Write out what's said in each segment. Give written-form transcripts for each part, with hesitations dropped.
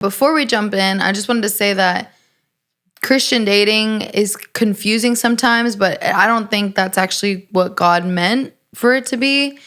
Before we jump in, I just wanted to say that Christian dating is confusing sometimes, but I don't think that's actually what God meant for it to be.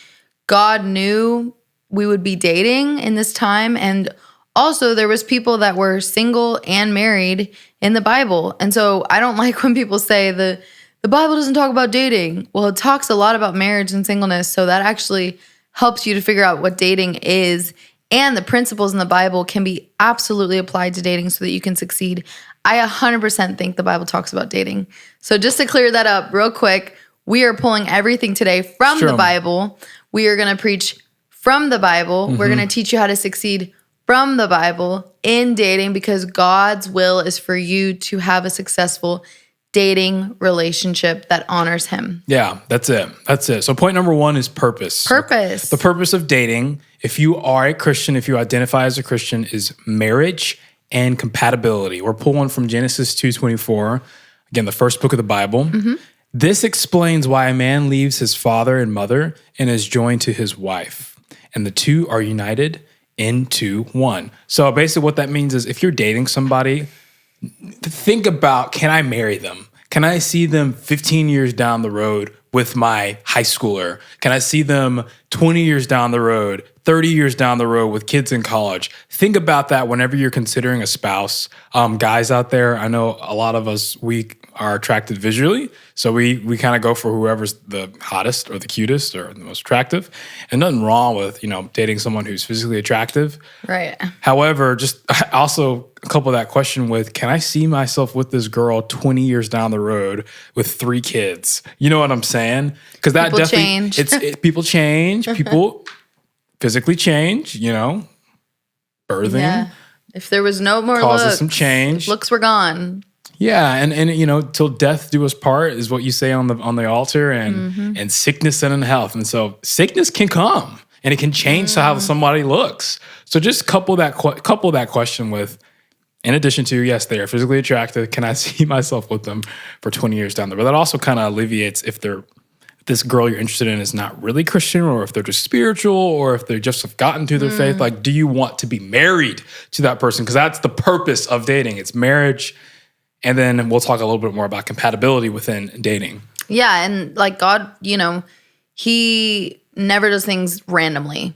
God knew we would be dating in this time, and also there was people that were single and married in the Bible. And so I don't like when people say the Bible doesn't talk about dating. Well, it talks a lot about marriage and singleness, so that actually helps you to figure out what dating is. And the principles in the Bible can be absolutely applied to dating so that you can succeed. I 100% think the Bible talks about dating. So just to clear that up real quick, we are pulling everything today from the Bible. We are going to preach from the Bible. We're going to teach you how to succeed from the Bible in dating, because God's will is for you to have a successful dating relationship that honors him. Yeah, that's it. That's it. So point number 1 is purpose. Purpose. The purpose of dating, if you are a Christian, if you identify as a Christian, is marriage and compatibility. We're pulling from Genesis 2:24, again, the first book of the Bible. This explains why a man leaves his father and mother and is joined to his wife, and the two are united into one. So basically what that means is if you're dating somebody, think about, can I marry them? Can I see them 15 years down the road with my high schooler? Can I see them 20 years down the road, 30 years down the road with kids in college? Think about that whenever you're considering a spouse. Guys out there, I know a lot of us, we are attracted visually. So we kind of go for whoever's the hottest or the cutest or the most attractive. And nothing wrong with, dating someone who's physically attractive. Right. However, just also couple that question with, can I see myself with this girl 20 years down the road with 3 kids? You know what I'm saying? Because that people definitely, change. People change. People physically change, birthing. Yeah. If there was no more causes looks, some change. Looks were gone. Yeah, and till death do us part is what you say on the altar, and sickness and unhealth. And so sickness can come and it can change how somebody looks. So just couple that question with, in addition to, yes, they are physically attractive, can I see myself with them for 20 years down the road? That also kind of alleviates if this girl you're interested in is not really Christian, or if they're just spiritual, or if they just have gotten to their faith. Like, do you want to be married to that person? Because that's the purpose of dating. It's marriage. And then we'll talk a little bit more about compatibility within dating. Yeah, and like God, he never does things randomly.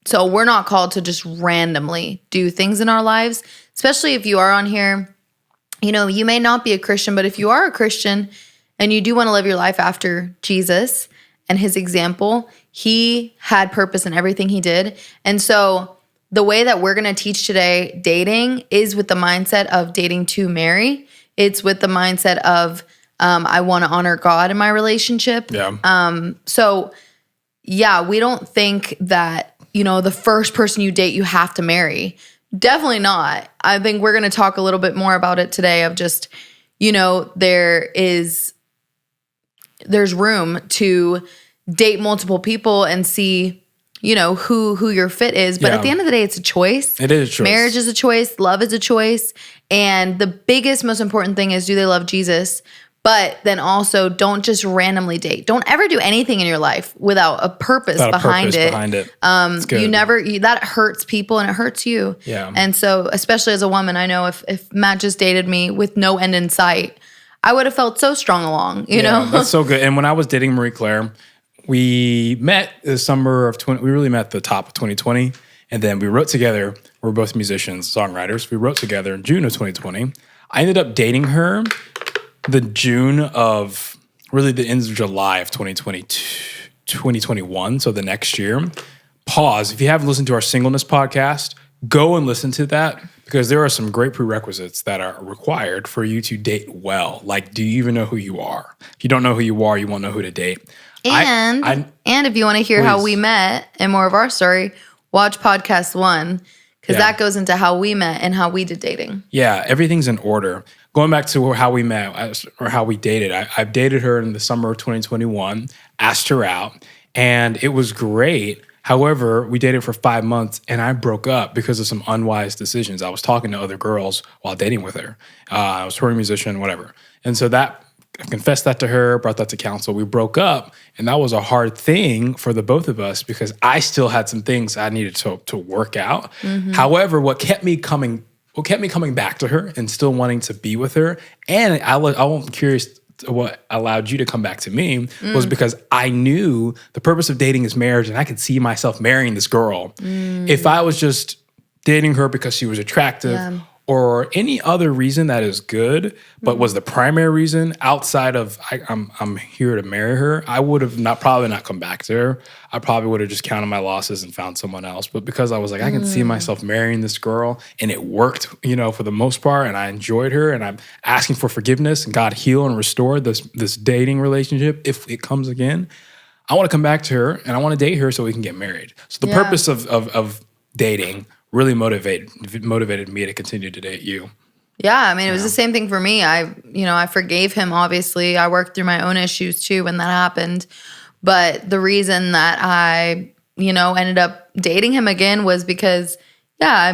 So we're not called to just randomly do things in our lives, especially if you are on here. You may not be a Christian, but if you are a Christian and you do want to live your life after Jesus and his example, he had purpose in everything he did. And so the way that we're going to teach today dating is with the mindset of dating to marry. It's with the mindset of I want to honor God in my relationship. Yeah. So yeah, we don't think that, the first person you date, you have to marry. Definitely not. I think we're going to talk a little bit more about it today of just, there's room to date multiple people and see, who your fit is. But at the end of the day, it's a choice. It is a choice. Marriage is a choice. Love is a choice. And the biggest, most important thing is, do they love Jesus? But then also, don't just randomly date. Don't ever do anything in your life without a purpose behind it. That hurts people and it hurts you. Yeah. And so, especially as a woman, I know if Matt just dated me with no end in sight, I would have felt so strong along, you know? That's so good. And when I was dating Marie Claire, we met the summer of we really met the top of 2020. And then we wrote together. We're both musicians, songwriters. We wrote together in June of 2020. I ended up dating her the June of, really the end of July of 2021, so the next year. Pause. If you haven't listened to our singleness podcast, go and listen to that, because there are some great prerequisites that are required for you to date well. Like, do you even know who you are? If you don't know who you are, you won't know who to date. And if you want to hear how we met and more of our story, watch podcast 1, because that goes into how we met and how we did dating. Yeah, everything's in order. Going back to how we met or how we dated, I've dated her in the summer of 2021, asked her out, and it was great. However, we dated for 5 months, and I broke up because of some unwise decisions. I was talking to other girls while dating with her. I was a touring musician, whatever. And so I confessed that to her, brought that to counsel. We broke up, and that was a hard thing for the both of us because I still had some things I needed to work out. Mm-hmm. However, what kept me coming what kept me coming back to her and still wanting to be with her, and I'm curious to what allowed you to come back to me, was because I knew the purpose of dating is marriage, and I could see myself marrying this girl. If I was just dating her because she was attractive or any other reason that is good, but was the primary reason outside of I'm here to marry her, I would have probably not come back to her. I probably would have just counted my losses and found someone else. But because I was like, I can see myself marrying this girl, and it worked, for the most part, and I enjoyed her, and I'm asking for forgiveness, and God heal and restore this dating relationship if it comes again. I want to come back to her, and I want to date her so we can get married. So the purpose of dating really motivated me to continue to date you. Yeah, I mean, it was the same thing for me. I forgave him, obviously. I worked through my own issues too when that happened. But the reason that I, ended up dating him again was because, I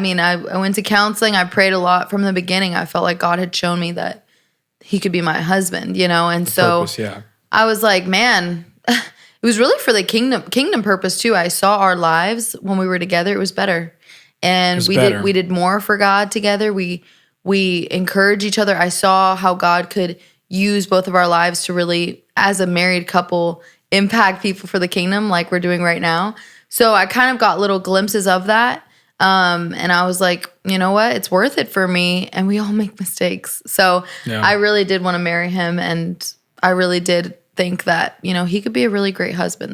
went to counseling. I prayed a lot from the beginning. I felt like God had shown me that he could be my husband, and so I was like, man, it was really for the kingdom purpose too. I saw our lives when we were together. It was better. And we did more for God together. We encouraged each other. I saw how God could use both of our lives to really, as a married couple, impact people for the kingdom like we're doing right now. So I kind of got little glimpses of that. And I was like, you know what? It's worth it for me. And we all make mistakes. So I really did want to marry him. And I really did think that, he could be a really great husband.